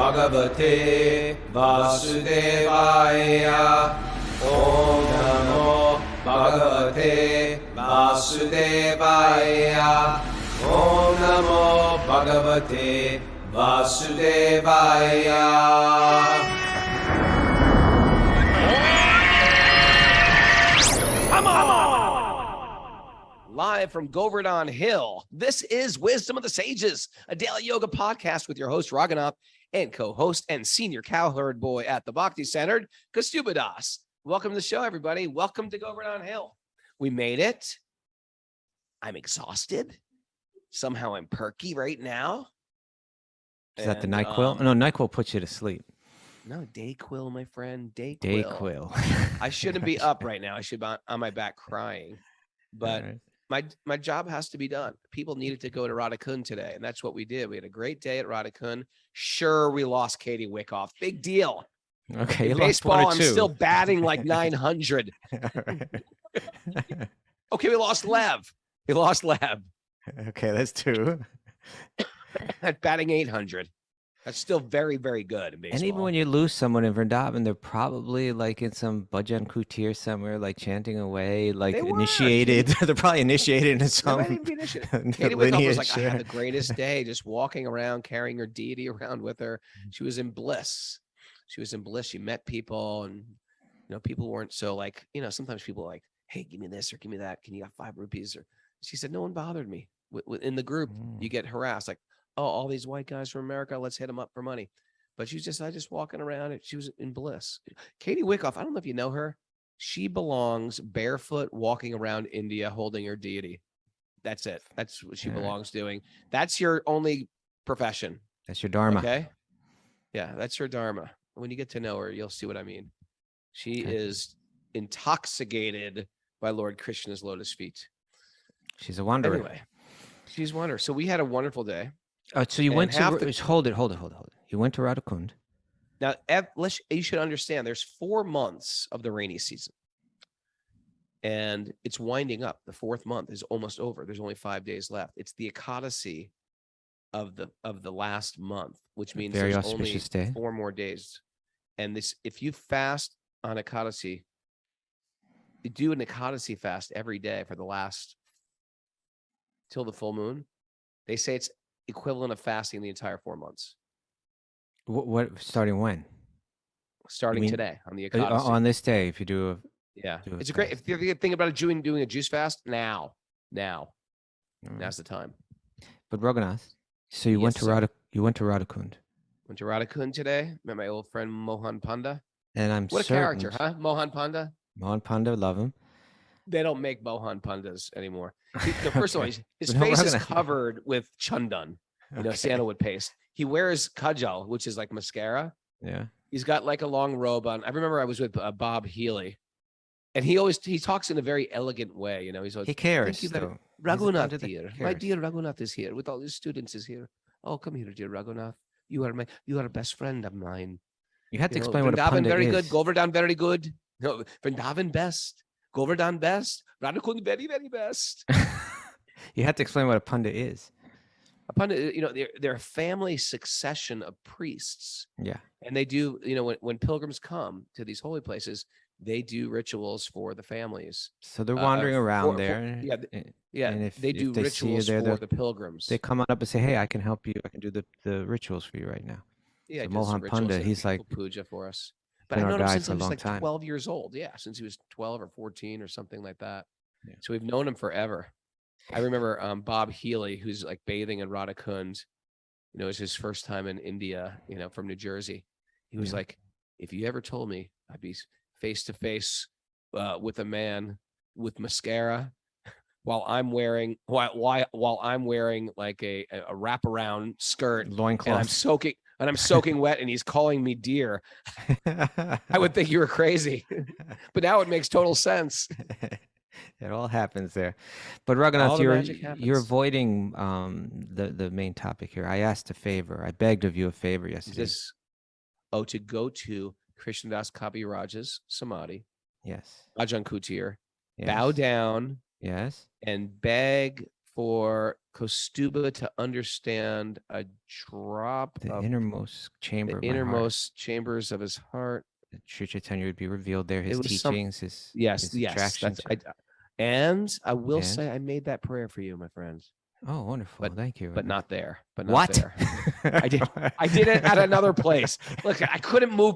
Bhagavate Vasudevaya. Om Namo Bhagavate Vasudevaya. Om Namo Bhagavate Vasudevaya. Come on! Live from Govardhan Hill, this is Wisdom of the Sages, a daily yoga podcast with your host, Raghunath, and co-host and senior cowherd boy at the Bhakti Center, Kastubadas. Welcome to the show, everybody. Welcome to Govardhan Hill. We made it. I'm exhausted. Somehow I'm perky right now. Is that the NyQuil? No, NyQuil puts you to sleep. No, Dayquil, my friend. Dayquil. Dayquil. I shouldn't be up right now. I should be on my back crying. But my job has to be done. People needed to go to Radhakund today, and that's what we did. We had a great day at Radhakund. Sure, we lost Katie Wickoff. Big deal. Okay, in baseball, I'm still batting like 900. Okay, we lost Lev. Okay, that's two. At batting 800. That's still very, very good in baseball. And even when you lose someone in Vrindavan, they're probably like in some bhajan kutir somewhere, like chanting away, like initiated. They're probably initiated in some Katie Wickoff was like, I had the greatest day, just walking around, carrying her deity around with her. She was in bliss. She met people, and people weren't so like, sometimes people are like, hey, give me this or give me that. Can you have 5 rupees? Or she said, no one bothered me. In the group, you get harassed, like, oh, all these white guys from America, let's hit them up for money. But she's just walking around, and she was in bliss. Katie Wickoff, I don't know if you know her. She belongs barefoot, walking around India, holding her deity. That's it. That's what she belongs doing. That's your only profession. That's your dharma. Okay. Yeah, that's her dharma. When you get to know her, you'll see what I mean. She is intoxicated by Lord Krishna's lotus feet. She's a wanderer. Anyway, she's a wanderer. So we had a wonderful day. Oh, so you went to hold it. You went to Radhakund. Now, you should understand. There's 4 months of the rainy season, and it's winding up. The 4th month is almost over. There's only 5 days left. It's the Ekadasi of the last month, which means there's only 4 more days. And if you fast on Ekadasi, you do an Ekadasi fast every day for the last till the full moon. They say it's equivalent of fasting the entire 4 months. What starting when? Starting today on the Ekadasi. On this day, if you do it's great. If you're thinking about doing a juice fast, now's the time. But Raghunath, so you went to Radhakund. Went to Radhakund today. Met my old friend Mohan Panda. And what a character, huh? Mohan Panda. Mohan Panda, love him. They don't make Mohan Pandas anymore. First of all, his face is covered with chandan, sandalwood paste. He wears kajal, which is like mascara. Yeah. He's got like a long robe on. I remember I was with Bob Healy, and he talks in a very elegant way. He's always, he cares. Raghunath here, my dear Raghunath is here with all his students is here. Oh, come here, dear Raghunath. You are a best friend of mine. You had to explain what a panda Vrindavan very is. good, Govardhan very good. No, Vrindavan best. Govardhan best, Radhakund very, very best. You had to explain what a panda is. A panda, they're a family succession of priests. Yeah. And they do, when pilgrims come to these holy places, they do rituals for the families. So they're wandering around there. Yeah. And they do rituals for the pilgrims. They come on up and say, hey, I can help you. I can do the rituals for you right now. Yeah. So Mohan Panda, he's like puja for us. But I've known him since he was like 12 years old. Yeah, since he was 12 or 14 or something like that. Yeah. So we've known him forever. I remember Bob Healy, who's like bathing in Radhakund. It was his first time in India, from New Jersey. He was like, if you ever told me I'd be face to face with a man with mascara while I'm wearing like a wraparound skirt, loincloth, and I'm soaking wet, and he's calling me dear, I would think you were crazy. But now it makes total sense. It all happens there. But Raghunath, you're avoiding the main topic here. I asked a favor. I begged of you a favor yesterday. To go to Krishnadas Kaviraj's Samadhi. Yes. Bhajan Kutir. Yes. Bow down. Yes. And beg for Kostuba to understand a drop The of innermost chamber the of my heart. innermost chambers of his heart. Sri Chaitanya would be revealed there. His It was teachings, his yes, attractions. And I will And? say I made that prayer for you, my friend. Oh, wonderful! Thank you. But not there. But not What? there. I did it at another place. Look, I couldn't move.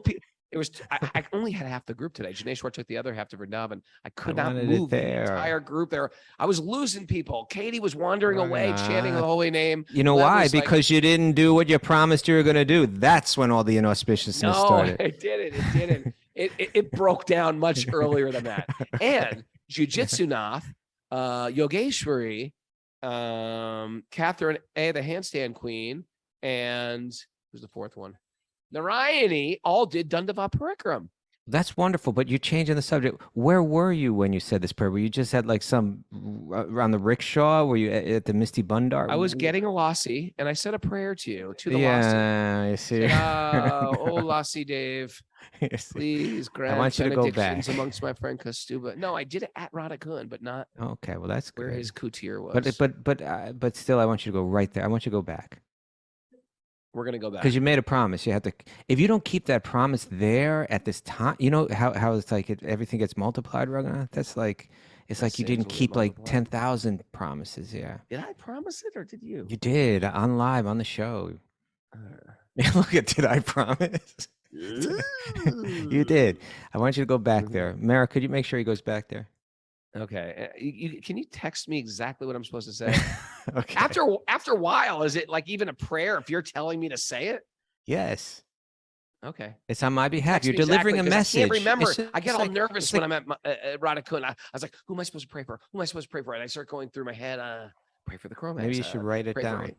It was I only had half the group today. Janeshwar took the other half to Vrindavan. I could not move the entire group there. I was losing people. Katie was wandering away, chanting the holy name. You know why? Because you didn't do what you promised you were going to do. That's when all the inauspiciousness started. No, it didn't. It didn't. It broke down much earlier than that. And Jiu-Jitsu Nath, Yogeshwari, Catherine A, the handstand queen, and who's the fourth one? Narayani all did Dandava Parikram. That's wonderful, but you're changing the subject. Where were you when you said this prayer? Were you just at like some around the rickshaw? Were you at the Misty Bundar? I was getting a lassi, and I said a prayer to you, to the lassi. Yeah, you see. Oh, lassi Dave, please grant I want you to go back amongst my friend Kostuba. No, I did it at Radhakund, but not. Okay, well that's where good. his coutier was. But still, I want you to go right there. I want you to go back. We're gonna go back because you made a promise. You have to. If you don't keep that promise there at this time, you know how it's like everything gets multiplied, Raghunath. That's like it's like you didn't keep like 10,000 promises. Yeah. Did I promise it or did you? You did on live on the show. Look at did I promise? You did. I want you to go back there, Mara. Could you make sure he goes back there? Okay. Can you text me exactly what I'm supposed to say? Okay. After a while, is it like even a prayer if you're telling me to say it? Yes. Okay. It's on my behalf. You're delivering a message. I can't remember. I get all nervous when I'm at Radhakund. I was like, who am I supposed to pray for? Who am I supposed to pray for? And I start going through my head, pray for the Cro-Mags. Maybe you should write it down.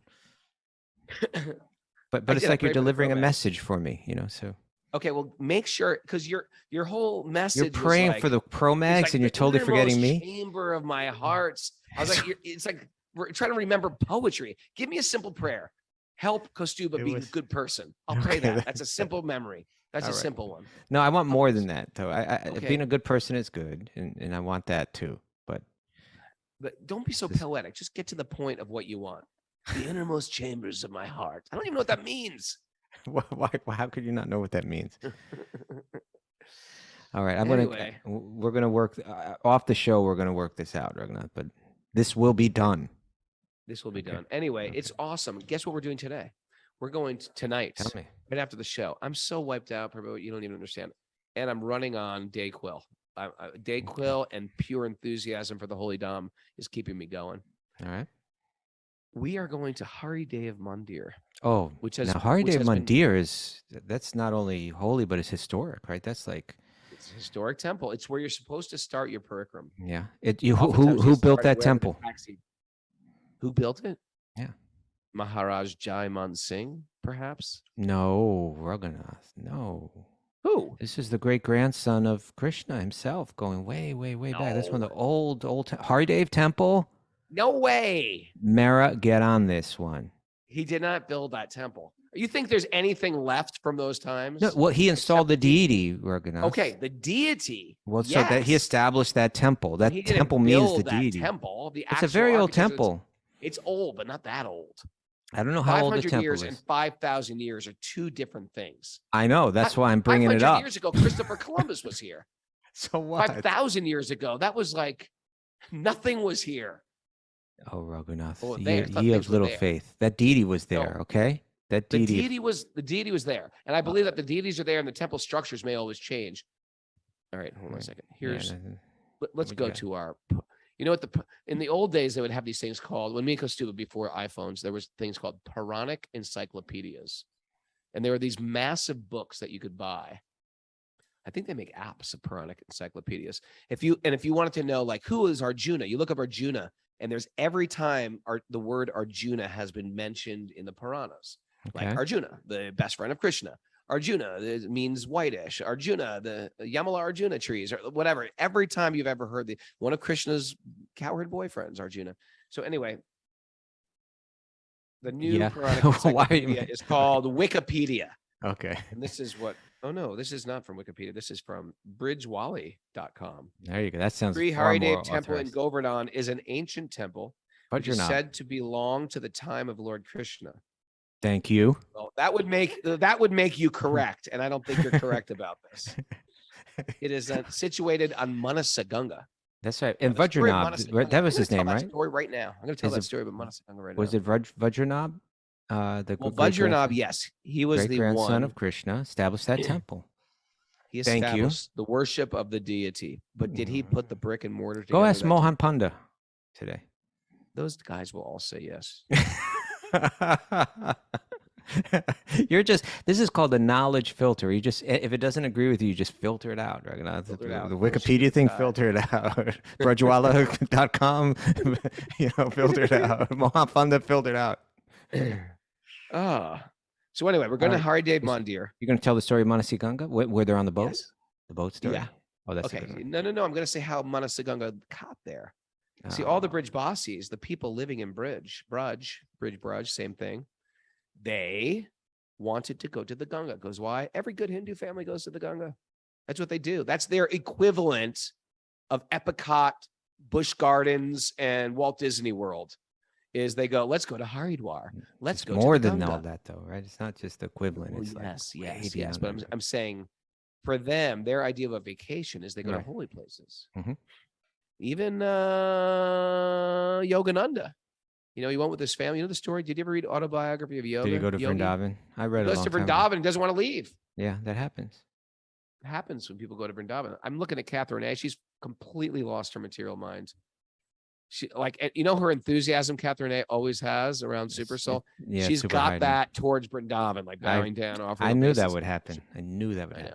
But it's like you're delivering a message for me, so. Okay, well, make sure, because your whole message. You're praying for the Cro-Mags, and you're totally forgetting me. Chamber of my hearts. I was like, it's like we're trying to remember poetry. Give me a simple prayer. Help Kostuba be a good person. I'll pray that. That's a simple memory. That's a simple one. No, I want more than that, though. Being a good person is good, and I want that too. But don't be so poetic. Just get to the point of what you want. The innermost chambers of my heart. I don't even know what that means. Why? How could you not know what that means? All right, we're gonna work off the show. We're gonna work this out, Raghunath. But this will be done. This will be done. Anyway, it's awesome. Guess what we're doing today? We're going tonight. Tell me. Right after the show. I'm so wiped out, Prabhu, you don't even understand. And I'm running on Dayquil. Dayquil and pure enthusiasm for the Holy Dham is keeping me going. All right. We are going to Haridev Mandir. Oh, now Haridev Mandir that's not only holy, but it's historic, right? That's like it's a historic temple. It's where you're supposed to start your parikram. Yeah. Who built that temple? Who built it? Yeah. Maharaj Jaiman Singh, perhaps? No, Raghunath. No. Who? This is the great grandson of Krishna himself, going way, way, way back. That's one of the old Haridev temple. No way. Mara, get on this one. He did not build that temple. You think there's anything left from those times? No, well, he installed the deity, Raghunath. Okay, the deity. Well, yes. So that he established that temple. That temple means the deity. Temple, it's a very old temple. It's old, but not that old. I don't know how old the temple years is. And 5,000 years are two different things. I know. That's why I'm bringing it up. 500 years ago, Christopher Columbus was here. So what? 5,000 years ago, that was like nothing was here. Oh, Raghunath, well, you have little faith. That deity was there, okay? That deity. The deity was there, and I believe that the deities are there, and the temple structures may always change. All right, hold on a second. Let's go to our. You know what? In the old days, they would have these things called. When me and Kostuba before iPhones, there was things called Puranic encyclopedias, and there were these massive books that you could buy. I think they make apps of Puranic encyclopedias. If you wanted to know like who is Arjuna, you look up Arjuna. And there's every time the word Arjuna has been mentioned in the Puranas. Okay. Like Arjuna, the best friend of Krishna. Arjuna means whitish. Arjuna, the Yamala Arjuna trees, or whatever. Every time you've ever heard one of Krishna's cowherd boyfriends, Arjuna. So anyway, the new Puranic encyclopedia is called Wikipedia. Okay. And this is what. Oh no, this is not from Wikipedia. This is from bridgewali.com. There you go. That sounds Sri Haridev Temple in Govardhan is an ancient temple which is said to belong to the time of Lord Krishna. Thank you. Well, that would make you correct, and I don't think you're correct about this. It is situated on Manasa Ganga. That's right. And Vajranabh, that was his name, right? Story right now. I'm going to tell that story about Manasa Ganga right now. Was it Vajranabh? Vajranabh, yes, he was the grandson of Krishna. Established that temple. He established the worship of the deity. But did he put the brick and mortar together? Go ask Mohan Panda today. Those guys will all say yes. This is called a knowledge filter. You just, if it doesn't agree with you, you just filter it out. Right? The Wikipedia thing, filter it out. Brajwala.com, filter it out. Mohan Panda, filter it out. So anyway, we're going to Haridev Mandir. You're going to tell the story of Manasi Ganga, where they're on the boat? Yes. The boat story? Yeah. Oh, that's okay. No. I'm going to say how Manasi Ganga got there. See, all the Bridge Basis, the people living in Bridge, same thing. They wanted to go to the Ganga. Goes, why? Every good Hindu family goes to the Ganga. That's what they do. That's their equivalent of Epcot, Busch Gardens, and Walt Disney World. Is they go, let's go to Haridwar. Let's go more to the than Ganga. all that, though, right? It's not just equivalent. It's yes. But I'm saying, for them, their idea of a vacation is they go to holy places. Mm-hmm. Even Yogananda, he went with his family. You know the story? Did you ever read Autobiography of Yoga? Did he go to Vrindavan? I read it. He goes to Vrindavan and doesn't want to leave. Yeah, that happens. It happens when people go to Vrindavan. I'm looking at Catherine A. She's completely lost her material mind. She her enthusiasm Catherine A. always has around Supersoul. Yeah, she's got that towards Vrindavan, like bowing down off. I knew that would happen. I knew that would happen.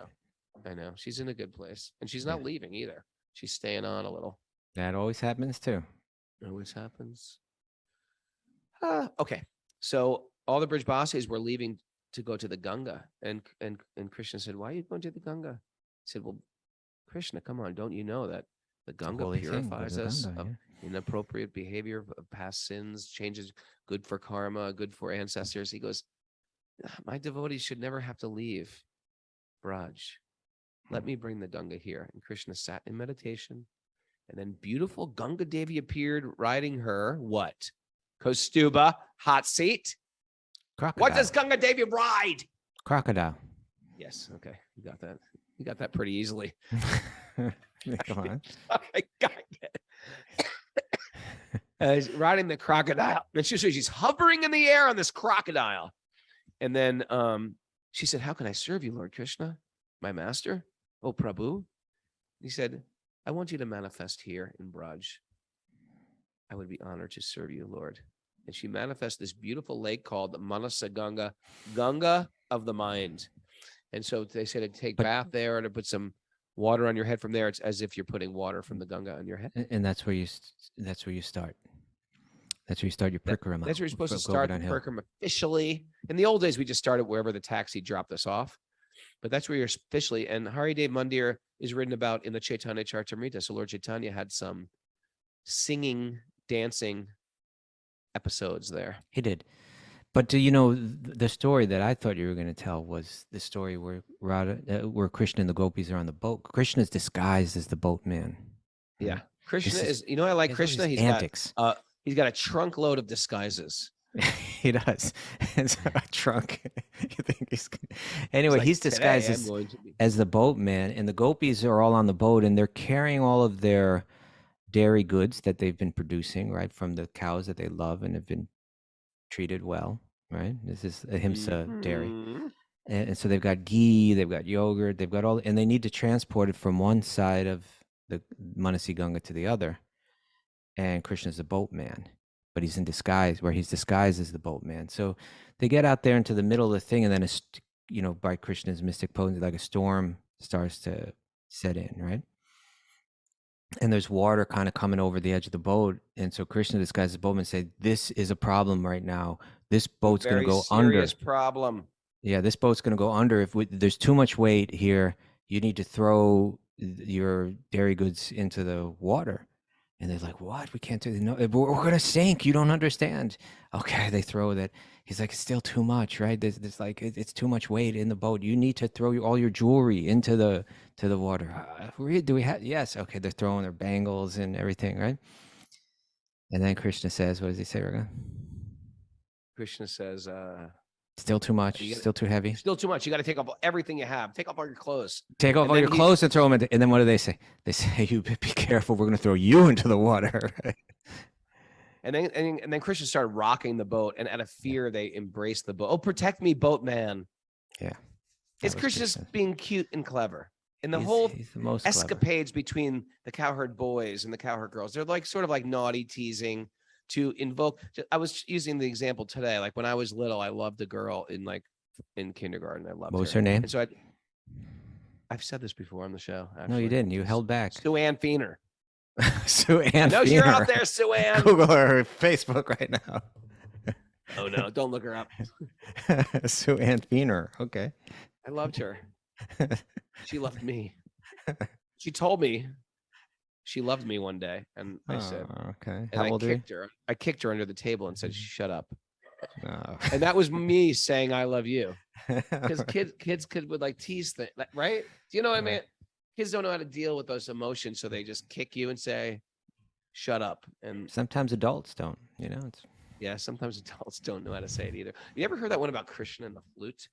I know. She's in a good place, and she's not leaving either. She's staying on a little. That always happens too. It always happens. Okay. So all the Bridge Basis were leaving to go to the Ganga, and Krishna said, "Why are you going to the Ganga?" He said, "Well, Krishna, come on, don't you know that the Ganga purifies us of inappropriate behavior, of past sins, changes, good for karma, good for ancestors?" He goes, "My devotees should never have to leave Braj. Let me bring the Ganga here." And Krishna sat in meditation, and then beautiful Ganga Devi appeared riding her what? Kostuba, hot seat. Crocodile. What does Ganga Devi ride? Crocodile. Yes. Okay. You got that. You got that pretty easily. Come on. I got it. Riding the crocodile. And she's hovering in the air on this crocodile. And then she said, "How can I serve you, Lord Krishna, my master? Oh, Prabhu." He said, "I want you to manifest here in Braj. I would be honored to serve you, Lord." And she manifests this beautiful lake called Manasa Ganga, Ganga of the mind. And so they said to take bath there and to put some water on your head from there. It's as if you're putting water from the Ganga on your head. And that's where you start. That's where you start your prikrama. That's where you're supposed to start the prikrama officially. In the old days, we just started wherever the taxi dropped us off. But that's where you're officially. And Haridev Mandir is written about in the Chaitanya Charitamrita. So Lord Chaitanya had some singing, dancing episodes there. He did. But the story that I thought you were going to tell was the story where where Krishna and the gopis are on the boat. Krishna is disguised as the boatman. Yeah. Krishna is I like Krishna. He's antics. He's got a trunk load of disguises. He does. It's a trunk. You think anyway, he's disguised as the boatman, and the gopis are all on the boat, and they're carrying all of their dairy goods that they've been producing, right, from the cows that they love and have been treated well, right? This is ahimsa dairy. And so they've got ghee, they've got yogurt, they've got all, and they need to transport it from one side of the Manasi Ganga to the other. And Krishna's the boatman, but he's in disguise, where he's disguised as the boatman. So they get out there into the middle of the thing, and then, by Krishna's mystic potency, like a storm starts to set in, right? And there's water kind of coming over the edge of the boat. And so Krishna disguises the boatman and said, "This is a problem right now. This boat's going to go under." Serious problem. Yeah, this boat's going to go under. If there's too much weight here, you need to throw your dairy goods into the water. And they're like, "What? We can't do that. No, we're going to sink. You don't understand." Okay, they throw that. He's like, "It's still too much, right? There's like, it's too much weight in the boat. You need to throw all your jewelry into the water." Do we have? Yes. Okay, they're throwing their bangles and everything, right? And then Krishna says, what does he say, Raga? Krishna says, still too much, still too heavy. Still too much. You got to take off everything you have. Take off all your clothes. Take off all your clothes and throw them in. And then what do they say? They say, you be careful. We're going to throw you into the water. And then Krishna started rocking the boat. And out of fear, they embraced the boat. Oh, protect me, boatman. Yeah. It's Krishna's being cute and clever. And the he's the most escapades clever. Between the cowherd boys and the cowherd girls, they're like sort of like naughty teasing to invoke. I was using the example today. Like when I was little, I loved a girl in kindergarten. I loved her. What was her name? And so I've said this before on the show. Actually. No, you didn't. You held back. Sue Ann Feener. Sue Ann Feener. You're out there, Sue Ann. Google her Facebook right now. Oh no, don't look her up. Sue Ann Feener. Okay. I loved her. She loved me. She told me she loved me one day, and I said, "Okay." How old are you? I kicked her under the table and said, "Shut up." And that was me saying, "I love you," because kids would like tease things, right? Do you know what I mean? Kids don't know how to deal with those emotions, so they just kick you and say, "Shut up." And sometimes adults don't. You know, sometimes adults don't know how to say it either. You ever heard that one about Krishna and the flute?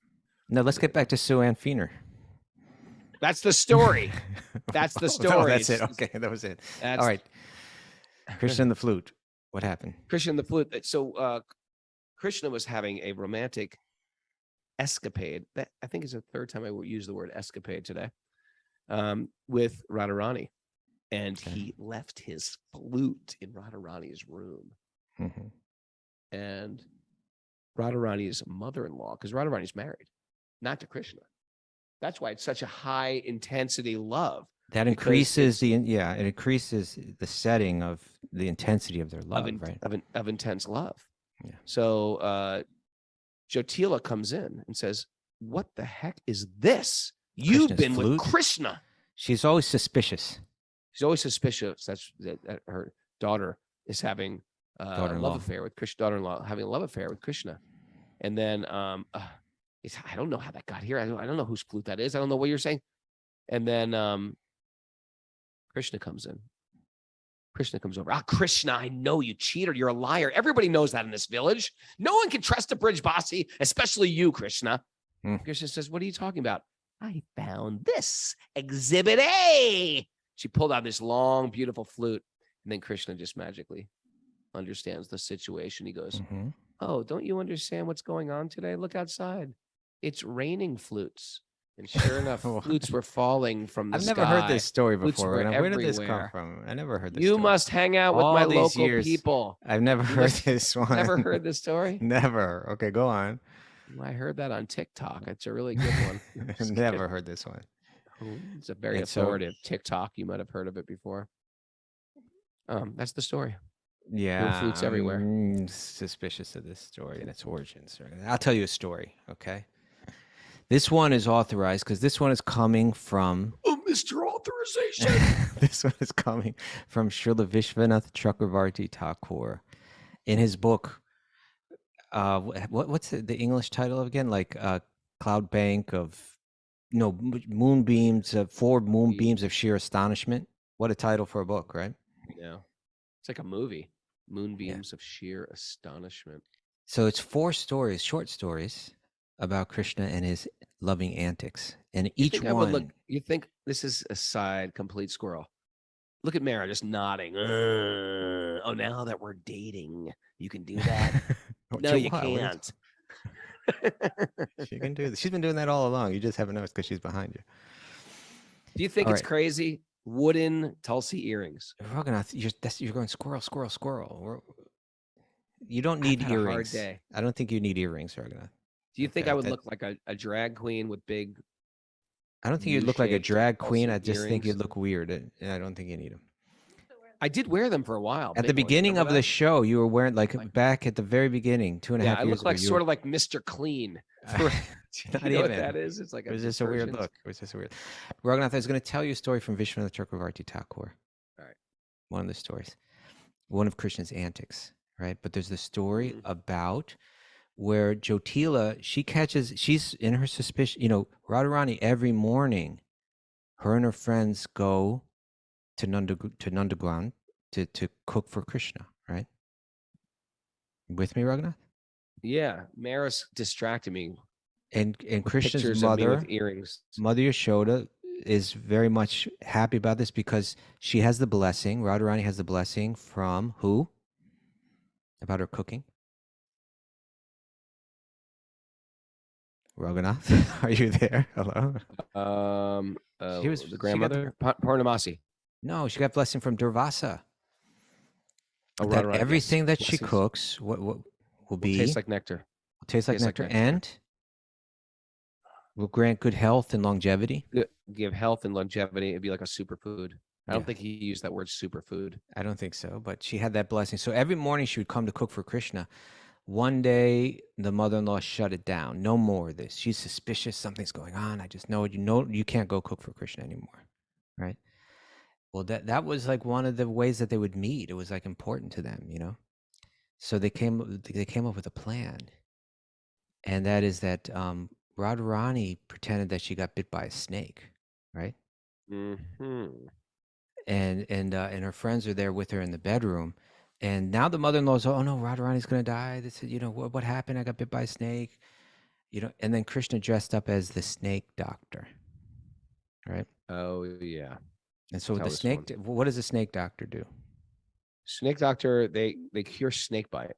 No, let's get back to Sue Ann Feener. That's the story. That's the story. Oh, that's it. Okay, that was it. All right. Krishna and the flute. What happened? Krishna and the flute. So Krishna was having a romantic escapade. That I think is the third time I would use the word escapade today. With Radharani. And he left his flute in Radharani's room. Mm-hmm. And Radharani's mother-in-law, because Radharani's married, not to Krishna. That's why it's such a high intensity love. That increases it increases the setting of the intensity of their love, right? Of intense love. Yeah. So Jyotila comes in and says, "What the heck is this? You've been with Krishna." She's always suspicious. She's always suspicious that her daughter is having a love affair with Krishna. Daughter-in-law having a love affair with Krishna, and then I don't know how that got here. I don't know whose flute that is. I don't know what you're saying. And then Krishna comes in. Krishna comes over. Krishna, I know you cheated. You're a liar. Everybody knows that in this village. No one can trust a bridge bossy, especially you, Krishna. Krishna says, what are you talking about? I found this. Exhibit A. She pulled out this long, beautiful flute. And then Krishna just magically understands the situation. He goes, oh, don't you understand what's going on today? Look outside. It's raining flutes. And sure enough, flutes were falling from the sky. I've never heard this story before. Where did this come from? I never heard this story. You must hang out with my local people. I've never heard this one. Never heard this story? Never. Okay, go on. I heard that on TikTok. It's a really good one. Never heard this one. It's a very authoritative TikTok. You might have heard of it before. That's the story. Yeah. Flutes everywhere. I'm suspicious of this story and its origins. I'll tell you a story, okay? This one is authorized because this one is coming from... Oh, Mr. Authorization! This one is coming from Srila Vishwanath Chakravarti Thakur in his book. What's the English title again? Like Cloud Bank of... No, Moonbeams, 4 Moonbeams of Sheer Astonishment. What a title for a book, right? Yeah. It's like a movie. Moonbeams of Sheer Astonishment. So it's 4 stories, short stories, about Krishna and his loving antics. And each one... You think this is a side complete squirrel. Look at Mara just nodding. Oh, now that we're dating, you can do that? No, you can't. She can do this. She's been doing that all along. You just haven't noticed because she's behind you. Do you think it's crazy? Wooden Tulsi earrings. Raghunath, you're going squirrel, squirrel, squirrel. You don't need earrings. A hard day. I don't think you need earrings, Raghunath. Do you think I would look like a drag queen with big... I don't think you'd look like a drag queen. I just think you'd look weird. And I don't think you need them. I did wear them for a while. At the beginning of the show, you were wearing back at the very beginning, 2.5 years ago. I look like sort of like Mr. Clean. You know what that is? It's like it was just a weird look. It was just a weird. Raghunath, I was going to tell you a story from Vishwanath Chakravarti Thakur. All right. One of the stories, one of Krishna's antics, right? But there's the story about where Jyotila, she's in her suspicion. You know, Radharani every morning, her and her friends go to Nandagran to cook for Krishna, right? With me, Raghunath? Yeah, Maris distracted me. And Krishna's pictures mother, of me with earrings. Mother Yashoda, is very much happy about this because she has the blessing. Radharani has the blessing from who? About her cooking? Raghunath, are you there? Hello. She was the grandmother, Purnamasi. No, she got blessing from Durvasa. Oh, that right, everything yes. that she cooks, what will be taste like nectar. Taste like nectar, and will grant good health and longevity. Give health and longevity. It'd be like a superfood. I don't think he used that word superfood. I don't think so, but she had that blessing. So every morning she would come to cook for Krishna. One day, the mother-in-law shut it down. No more of this. She's suspicious. Something's going on. I just know it. You know you can't go cook for Krishna anymore, right? Well, that was like one of the ways that they would meet. It was like important to them, you know. So they came up with a plan, and that is that Radharani pretended that she got bit by a snake, right? Mm-hmm. And her friends are there with her in the bedroom. And now the mother-in-law's, oh no, Radharani's gonna die. They said, you know, what happened? I got bit by a snake. You know, and then Krishna dressed up as the snake doctor. Right? Oh yeah. And so the snake, what does the snake doctor do? Snake doctor, they cure snake bite.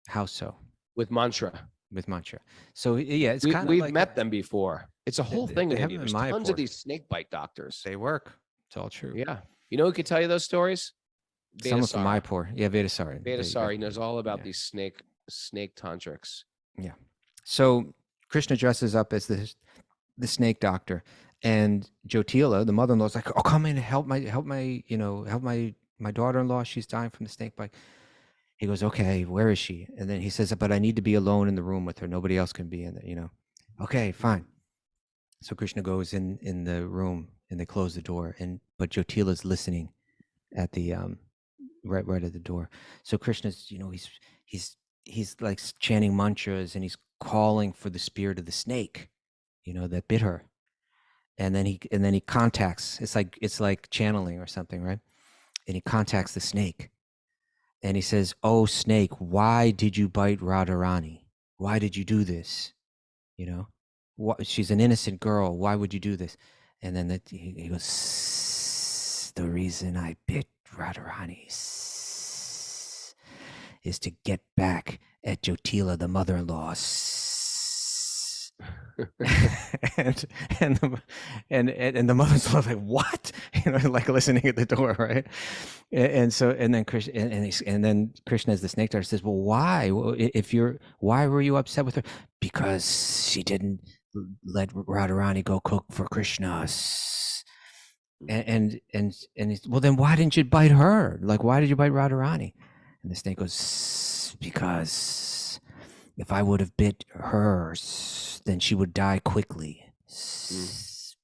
How so? With mantra. With mantra. So yeah, it's kind of we've met them before. It's a whole thing in India. There's tons of these snake bite doctors. They work. It's all true. Yeah. You know who could tell you those stories? Someone from Mayapur. Yeah, Vedasari. Vedasari knows all about these snake tantrics. Yeah. So Krishna dresses up as the snake doctor, and Jyotila, the mother-in-law, is like, "Oh, come in and help my daughter-in-law. She's dying from the snake bite." He goes, "Okay, where is she?" And then he says, "But I need to be alone in the room with her. Nobody else can be in there, you know." Okay, fine. So Krishna goes in the room, and they close the door, but Jyotila's listening at the right at the door. So Krishna's, you know, he's like chanting mantras, and he's calling for the spirit of the snake, you know, that bit her. And then he contacts. It's like channeling or something, right? And he contacts the snake, and he says, "Oh snake, why did you bite Radharani? Why did you do this? You know, she's an innocent girl. Why would you do this?" And then he goes, "The reason I bit Radharani is to get back at Jyotila, the mother-in-law." and the mother-in-law like, "What?" You know, like listening at the door, right? And then Krishna and then Krishna, as the snake doctor, says, "Well, why? Why were you upset with her?" "Because she didn't let Radharani go cook for Krishna." And well, then why didn't you bite her? Like, why did you bite Radharani? And the snake goes, "Because if I would have bit her, then she would die quickly.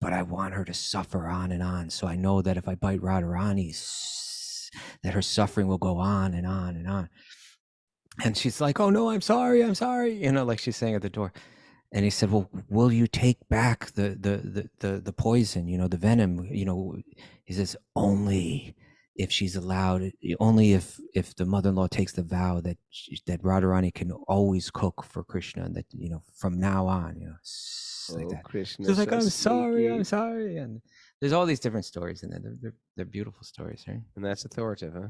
But I want her to suffer on and on. So I know that if I bite Radharani, that her suffering will go on and on and on." And she's like, "Oh no, I'm sorry. You know, like she's saying at the door. And he said, "Well, will you take back the poison, you know, the venom?" You know, he says, "Only if she's allowed, only if the mother-in-law takes the vow that Radharani can always cook for Krishna, and that, you know, from now on, you know." Like that. Krishna, so it's like, "I'm sorry," and there's all these different stories in there. They're beautiful stories, right? And that's authoritative, huh?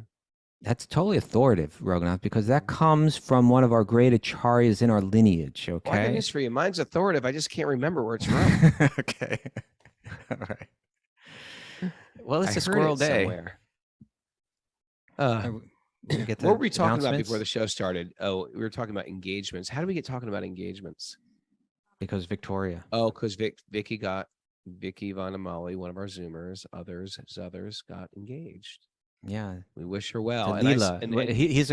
That's totally authoritative, Raghunath, because that comes from one of our great acharyas in our lineage, okay? Well, I got news for you. Mine's authoritative. I just can't remember where it's from. Okay. All right. Well, it's a squirrel day. Somewhere. What were we talking about before the show started? Oh, we were talking about engagements. How do we get talking about engagements? Because Victoria. Oh, because Vicky Vanamali, one of our Zoomers, others got engaged. Yeah, we wish her well. And he's a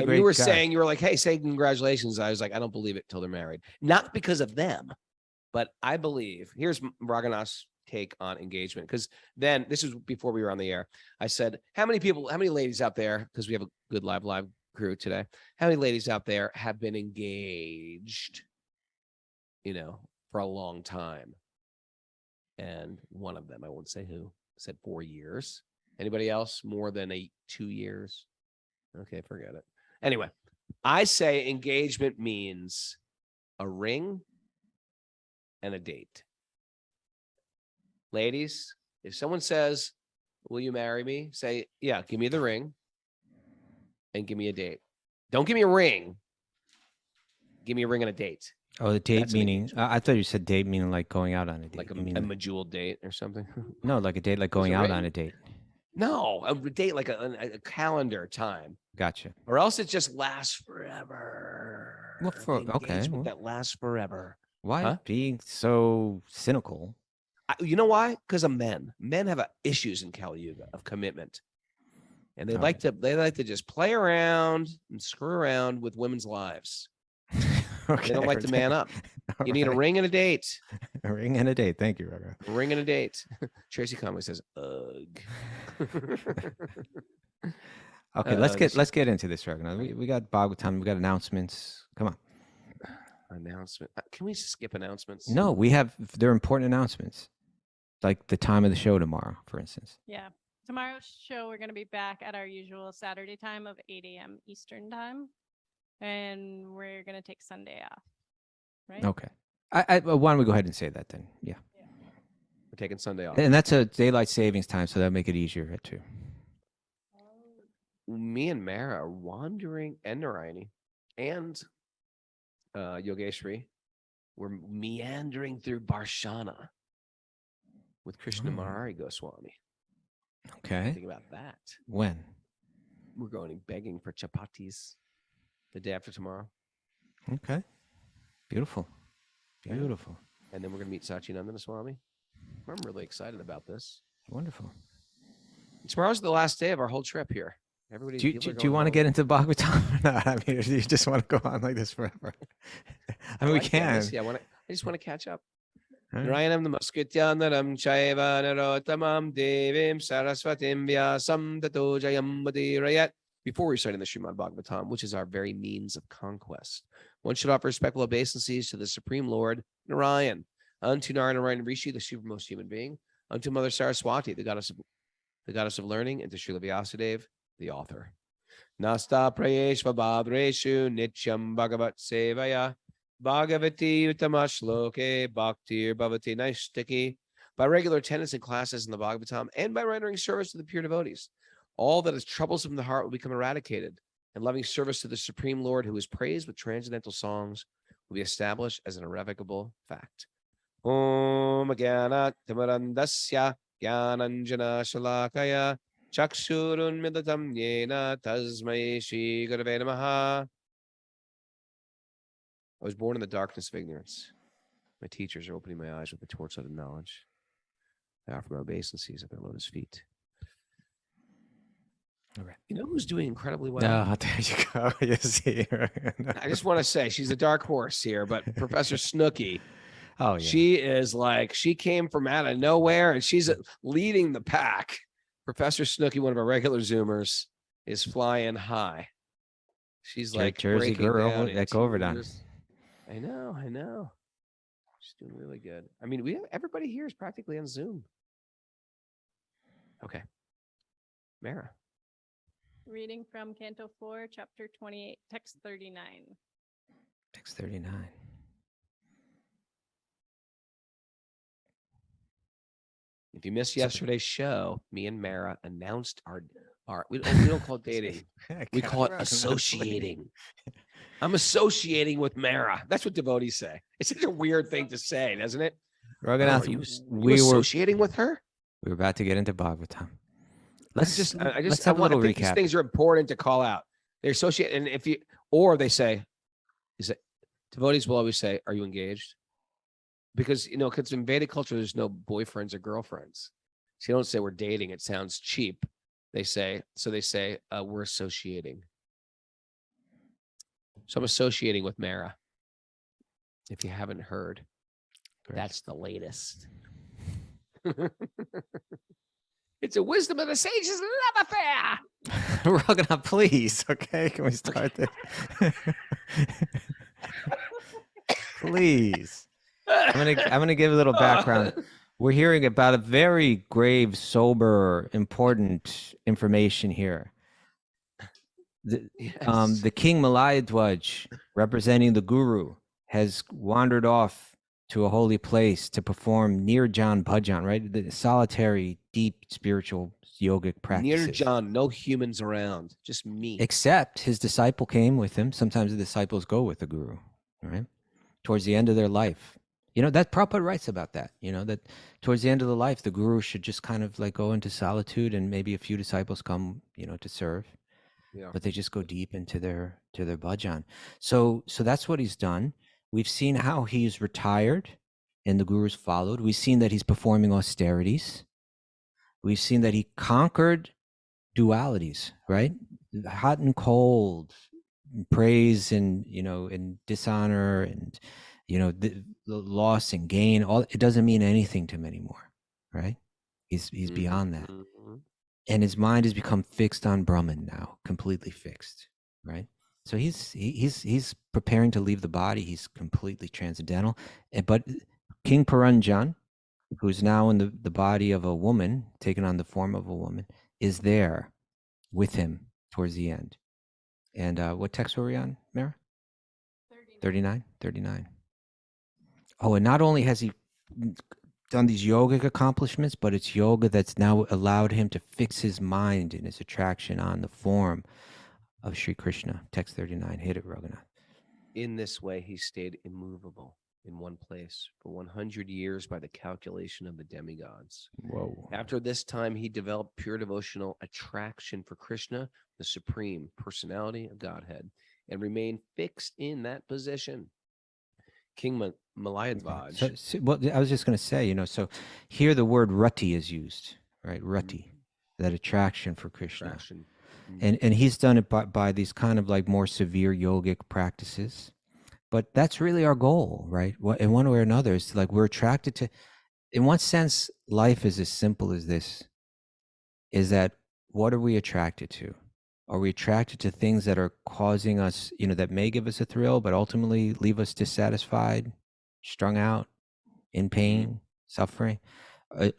great guy. You were saying, you were like, "Hey, say congratulations." I was like, I don't believe it till they're married. Not because of them, but I believe. Here's Raghunath's take on engagement. Because then, this is before we were on the air. I said, how many ladies out there, because we have a good live crew today, how many ladies out there have been engaged, you know, for a long time? And one of them, I won't say who, said 4 years. Anybody else more than 2 years? Okay, forget it. Anyway, I say engagement means a ring and a date. Ladies, if someone says, will you marry me? Say, yeah, give me the ring and give me a date. Don't give me a ring. Give me a ring and a date. Oh, the date meaning, I thought you said date meaning like going out on a date. Like a bejeweled date or something. No, like a date, like going out on a date. No, a date like a calendar time. Gotcha. Or else it just lasts forever. Well, okay. Well, that lasts forever. Why being so cynical? You know why? Because of men. Men have issues in Kali Yuga of commitment, and they like to just play around and screw around with women's lives. Okay, they don't like to man up. You need a ring and a date. A ring and a date. Thank you, Ragnar. A ring and a date. Tracy Conway says, "Ugh." Okay, let's get into this, Ragnar. We got Bhagavatam. We got announcements. Come on. Announcement. Can we skip announcements? No, they're important announcements. Like the time of the show tomorrow, for instance. Yeah. Tomorrow's show, we're going to be back at our usual Saturday time of 8 a.m. Eastern time. And we're going to take Sunday off. Right? Okay. Why don't we go ahead and say that then? Yeah. We're taking Sunday off. And that's a daylight savings time, so that'll make it easier too. Me and Mara are wandering, and Narayani, and Yogeshri, we're meandering through Barshana with Krishna Murari Goswami. Okay. Think about that. When? We're going begging for chapatis the day after tomorrow. Okay. Beautiful. Beautiful. And then we're going to meet Sachinandana Swami. I'm really excited about this. Wonderful. Tomorrow's the last day of our whole trip here. Do you want to get into Bhagavatam or not? I mean, you just want to go on like this forever? I mean, we can. Yeah, I just want to catch up. Narayanam namaskrityanam chaiva narotamam devim saraswatim vyasam tato jayam vadirayat. Before reciting the Srimad Bhagavatam, which is our very means of conquest, one should offer respectful obeisances to the Supreme Lord Narayan, unto Narayan Rishi, the supermost human being, unto Mother Saraswati, the goddess of learning, and to Srila Vyasadeva, the author. Nasta prayeshva bhadreshu nityam bhagavat sevaya bhagavati utamashloke bhaktir bhavati naistiki. By regular attendance in classes in the Bhagavatam and by rendering service to the pure devotees, all that is troublesome in the heart will become eradicated, and loving service to the Supreme Lord, who is praised with transcendental songs, will be established as an irrevocable fact. Om Gyanat Tamarandasya Gyananjana Shalakaya Chakshurun Midatam Yena Tasmai Shri Gurave Namaha. I was born in the darkness of ignorance. My teachers are opening my eyes with the torchlight of knowledge. I offer my obeisances at their lotus feet. Okay. You know who's doing incredibly well? Oh, there you go. You see. I just want to say she's a dark horse here, but Professor Snooki. Oh, yeah. She is like, she came from out of nowhere and she's leading the pack. Professor Snooki, one of our regular Zoomers, is flying high. She's like Jersey girl at Govardhan. I know. She's doing really good. I mean, everybody here is practically on Zoom. Okay. Mara. Reading from Canto 4, Chapter 28, Text 39. Text 39. If you missed yesterday's show, me and Mara announced our we don't call it dating. We call it associating. I'm associating with Mara. That's what devotees say. It's such a weird thing to say, doesn't it? Raghunath, we were associating with her? We were about to get into Bhagavatam. Let's have a little recap. These things are important to call out. They associate, and they say, devotees will always say, "Are you engaged?" Because because in Vedic culture, there's no boyfriends or girlfriends, so you don't say we're dating. It sounds cheap. They say we're associating. So I'm associating with Mara. If you haven't heard, that's the latest. It's a wisdom of the sages love affair. Raghunath, please. Okay, can we start this? Please. I'm gonna give a little background. We're hearing about a very grave, sober, important information here. The King Malayadwaj, representing the Guru, has wandered off to a holy place to perform Nirjan Bhajan, right? The solitary, deep spiritual yogic practices. Nirjan, no humans around, just me. Except his disciple came with him. Sometimes the disciples go with the Guru, right? Towards the end of their life. You know, that Prabhupada writes about that, you know, that towards the end of the life, the Guru should just kind of like go into solitude and maybe a few disciples come, you know, to serve. Yeah. But they just go deep into their bhajan. So that's what he's done. We've seen how he's retired and the Guru's followed. We've seen that he's performing austerities. We've seen that he conquered dualities, right? Hot and cold, praise and, you know, and dishonor and, you know, the loss and gain. All it doesn't mean anything to him anymore, right? He's beyond that. And his mind has become fixed on Brahman now, completely fixed, right? So he's preparing to leave the body. He's completely transcendental. But King Paranjan, who's now in the body of a woman, taken on the form of a woman, is there with him towards the end. And what text were we on, Mara? 39. Oh, and not only has he done these yogic accomplishments, but it's yoga that's now allowed him to fix his mind and his attraction on the form of Sri Krishna. Text 39. Hit it, Raghunath. In this way, he stayed immovable in one place for 100 years by the calculation of the demigods. Whoa. After this time, he developed pure devotional attraction for Krishna, the supreme personality of Godhead, and remained fixed in that position. King Malayadwaj. Well, I was just going to say, you know, so here the word rati is used, right? Rati, that attraction for Krishna. And he's done it by these kind of like more severe yogic practices. But that's really our goal, right? In one way or another, it's like we're attracted to, in one sense, life is as simple as this, is that what are we attracted to? Are we attracted to things that are causing us, you know, that may give us a thrill, but ultimately leave us dissatisfied, strung out, in pain, suffering?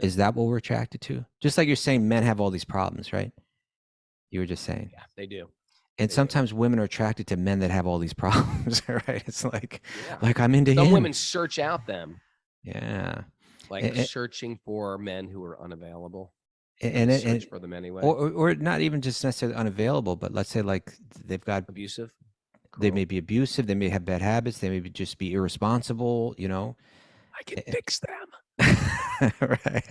Is that what we're attracted to? Just like you're saying, men have all these problems, right? You were just saying. Yeah, they do. And sometimes women are attracted to men that have all these problems, right? It's like I'm into him. Some women search out them. Yeah. Like searching for men who are unavailable. And search for them anyway. Or not even just necessarily unavailable, but let's say like they've got abusive. They may be abusive. They may have bad habits. They may just be irresponsible, you know. I can fix them. Right.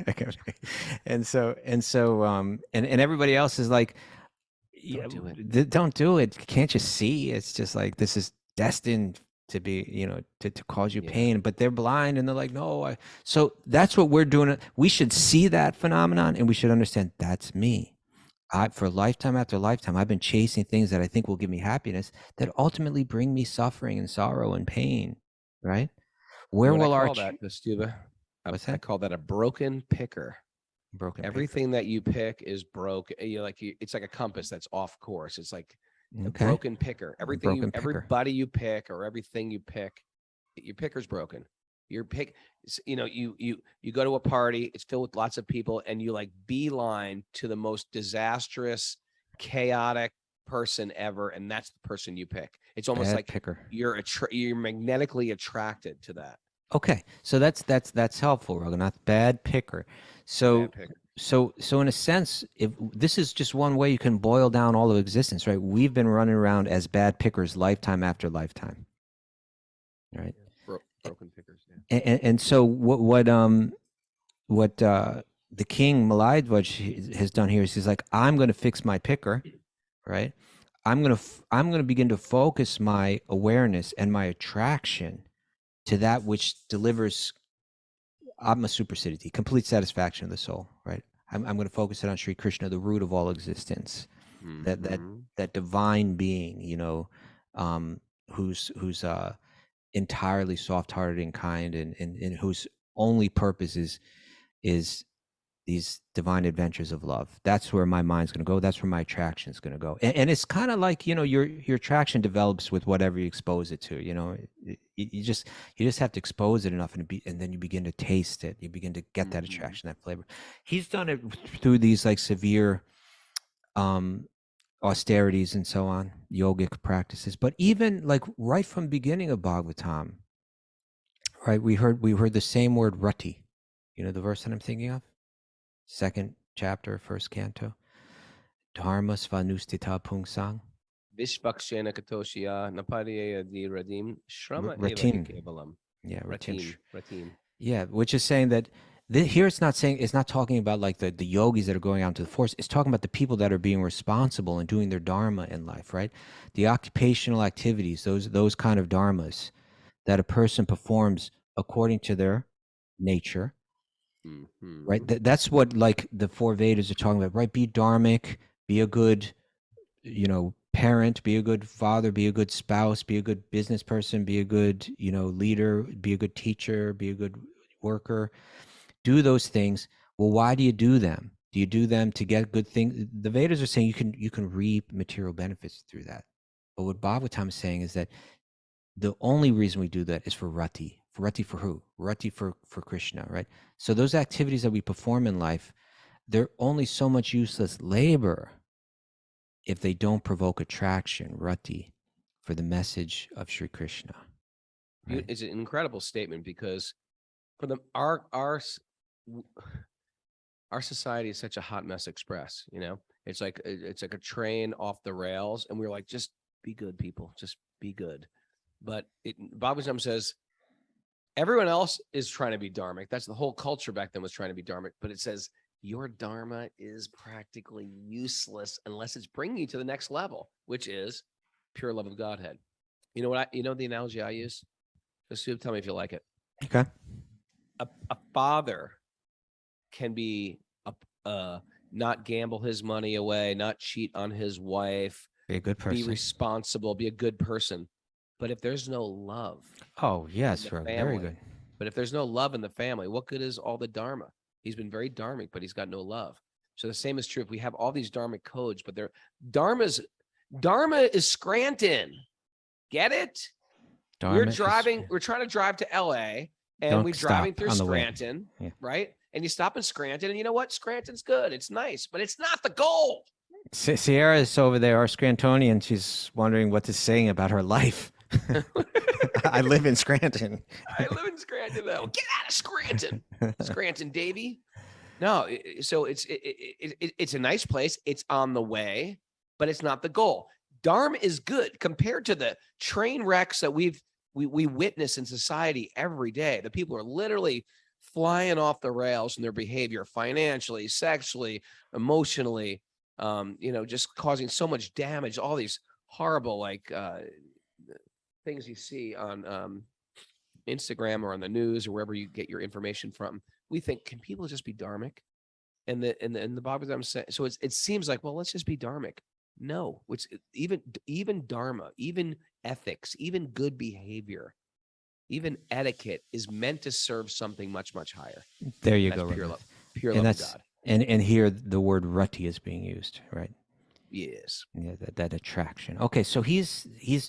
And everybody else is like, don't do it. Can't you see? It's just like, this is destined to be, you know, to cause you pain, but they're blind and they're like, no. So that's what we're doing. We should see that phenomenon and we should understand that's me. For lifetime after lifetime, I've been chasing things that I think will give me happiness that ultimately bring me suffering and sorrow and pain, right? Where will our... What's that? I call that a broken picker. Everything that you pick is broken. It's like a compass that's off course. It's like a broken picker. Everybody you pick or everything you pick, your picker's broken. Your pick, you know, you go to a party, it's filled with lots of people, and you like beeline to the most disastrous, chaotic person ever, and that's the person you pick. It's almost like picker. You're magnetically attracted to that. Okay, so that's helpful, Raghunath. Bad picker. So in a sense, if this is just one way you can boil down all of existence, right? We've been running around as bad pickers lifetime after lifetime, right? Broken pickers. Yeah. And so what the King Malayadwaj has done here is he's like, I'm going to fix my picker, right? I'm going to begin to focus my awareness and my attraction to that which delivers Atma Supersiddhi, complete satisfaction of the soul, right? I'm going to focus it on Sri Krishna, the root of all existence, that divine being, you know, who's entirely soft-hearted and kind, and whose only purpose is these divine adventures of love. That's where my mind's going to go. That's where my attraction is going to go. And it's kind of like, you know, your attraction develops with whatever you expose it to. You know, you just have to expose it enough, and then you begin to taste it. You begin to get that attraction, that flavor. He's done it through these like severe austerities and so on, yogic practices. But even like right from beginning of Bhagavatam, right, we heard the same word rati. You know the verse that I'm thinking of? Second chapter, first canto. Dharma svanustita pungsang. Vishvakshena katoshya napadyeya di radim shrama eva Ratim. hikevalam. Yeah, Ratim. Yeah, which is saying that here it's not talking about like the yogis that are going out into the forest. It's talking about the people that are being responsible and doing their dharma in life, right? The occupational activities, those kind of dharmas that a person performs according to their nature, right? That's what like the four Vedas are talking about, right? Be dharmic, be a good, parent, be a good father, be a good spouse, be a good business person, be a good, leader, be a good teacher, be a good worker. Do those things. Well, why do you do them? Do you do them to get good things? The Vedas are saying you can reap material benefits through that. But what Bhagavatam is saying is that the only reason we do that is for rati. For rati for who? Rati for Krishna, right? So those activities that we perform in life, they're only so much useless labor if they don't provoke attraction, rati, for the message of Sri Krishna. Right? It's an incredible statement because for our society is such a hot mess express. It's like a train off the rails, and we're like, just be good, people, just be good. But Bhagavatam says everyone else is trying to be dharmic. That's the whole culture back then was trying to be dharmic. But it says your dharma is practically useless unless it's bringing you to the next level, which is pure love of Godhead. You know what? The analogy I use? Just tell me if you like it. Okay. A father can be not gamble his money away, not cheat on his wife, be a good person, be responsible, be a good person. But if there's no love, yes, very good. But if there's no love in the family, what good is all the dharma? He's been very dharmic, but he's got no love. So the same is true if we have all these dharmic codes, but dharma is Scranton. Get it? We're trying to drive to LA and we're driving through Scranton, right? And you stop in Scranton, and you know what? Scranton's good. It's nice, but it's not the goal. Sierra is over there, our Scrantonian. She's wondering what this is saying about her life. I live in Scranton. I live in Scranton, though. Get out of Scranton, Scranton, Davy. No, so it's a nice place. It's on the way, but it's not the goal. Dharma is good compared to the train wrecks that we witness in society every day. The people are literally flying off the rails in their behavior, financially, sexually, emotionally, just causing so much damage. All these horrible things you see on Instagram or on the news or wherever you get your information from. We think, can people just be dharmic? And the Bhagavatam says, so it seems like, well, let's just be dharmic. No, it's even dharma, even ethics, even good behavior, even etiquette is meant to serve something much, much higher. There you go. Pure love of God. And here the word rati is being used, right? Yes. Yeah, that attraction. Okay, so he's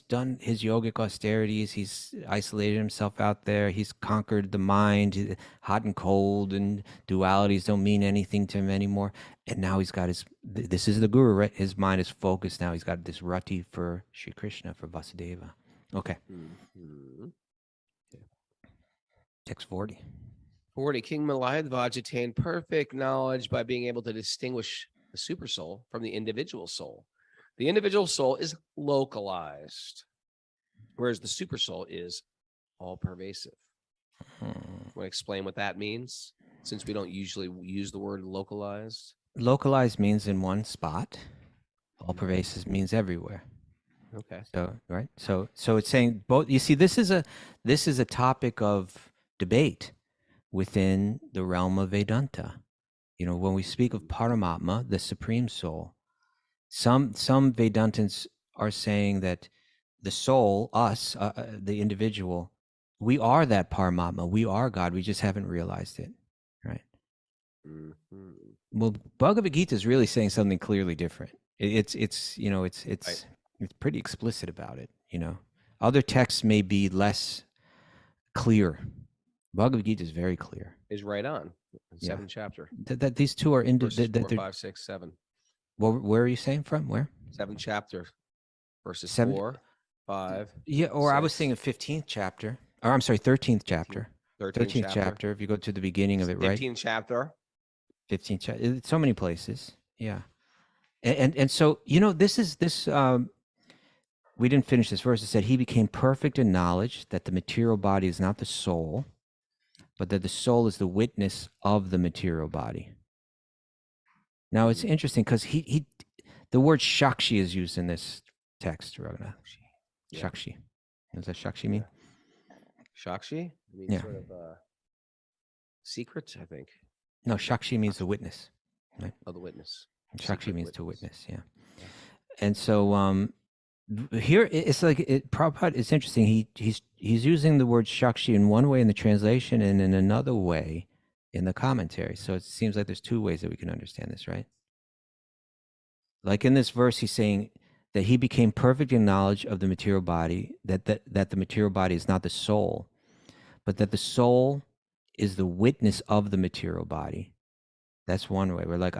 done his yogic austerities. He's isolated himself out there. He's conquered the mind. Hot and cold and dualities don't mean anything to him anymore. And now he's got this is the guru, right? His mind is focused now. He's got this rati for Sri Krishna, for Vasudeva. Okay. Mm-hmm. Text 40. 40. King Malayadvaj attained perfect knowledge by being able to distinguish the supersoul from the individual soul. The individual soul is localized, whereas the supersoul is all pervasive. Want to explain what that means, since we don't usually use the word localized? Localized means in one spot. All pervasive means everywhere. Okay. So right. So it's saying both. You see, this is a topic of debate within the realm of Vedanta. When we speak of Paramatma, the Supreme Soul, some Vedantins are saying that the soul, us, the individual, we are that Paramatma. We are God. We just haven't realized it, right? Mm-hmm. Well, Bhagavad Gita is really saying something clearly different. It's pretty explicit about it. Other texts may be less clear. Bhagavad Gita is very clear. Is right on. 7th chapter. That these two are Verses 4, 5, 6, 7. Well, where are you saying from? Where? 7th chapter, verses 7, 4, 5. Yeah, or 6. I was thinking 15th chapter. Or I'm sorry, 13th chapter. 13th chapter. If you go to the beginning of it, right? 15th chapter. 15th chapter. So many places. Yeah. And so, this we didn't finish this verse. It said he became perfect in knowledge that the material body is not the soul, but that the soul is the witness of the material body. Now it's interesting because the word shakshi is used in this text, Raghunath. Yeah. Shakshi. What does that shakshi mean? Shakshi? I mean, sort of secret, I think. No, shakshi means the witness. Right? Oh, the witness. Shakshi means to witness, yeah. And so here it's like Prabhupada, it's interesting. He's using the word shakshi in one way in the translation and in another way in the commentary. So it seems like there's two ways that we can understand this, right? Like in this verse, he's saying that he became perfect in knowledge of the material body, that the material body is not the soul, but that the soul is the witness of the material body. That's one way. We're like,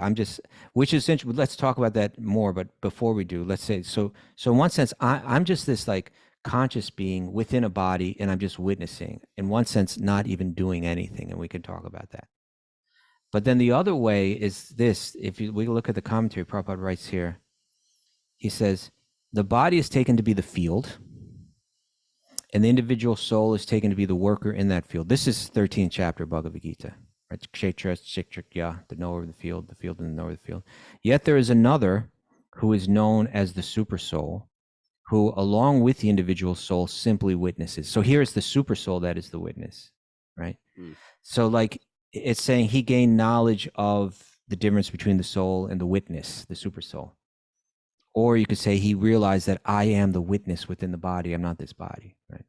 which is essentially, let's talk about that more. But before we do, let's say, so in one sense, I'm just this like conscious being within a body, and I'm just witnessing. In one sense, not even doing anything, and we can talk about that. But then the other way is this. If we look at the commentary, Prabhupada writes here, he says, the body is taken to be the field, and the individual soul is taken to be the worker in that field. This is 13th chapter Bhagavad Gita. Right? Kshetra, Shikshakya, the knower of the field and the knower of the field. Yet there is another who is known as the Supersoul, who along with the individual soul simply witnesses. So here is the Supersoul that is the witness, right? So like it's saying he gained knowledge of the difference between the soul and the witness, the Supersoul. Or you could say he realized that I am the witness within the body. I'm not this body, right?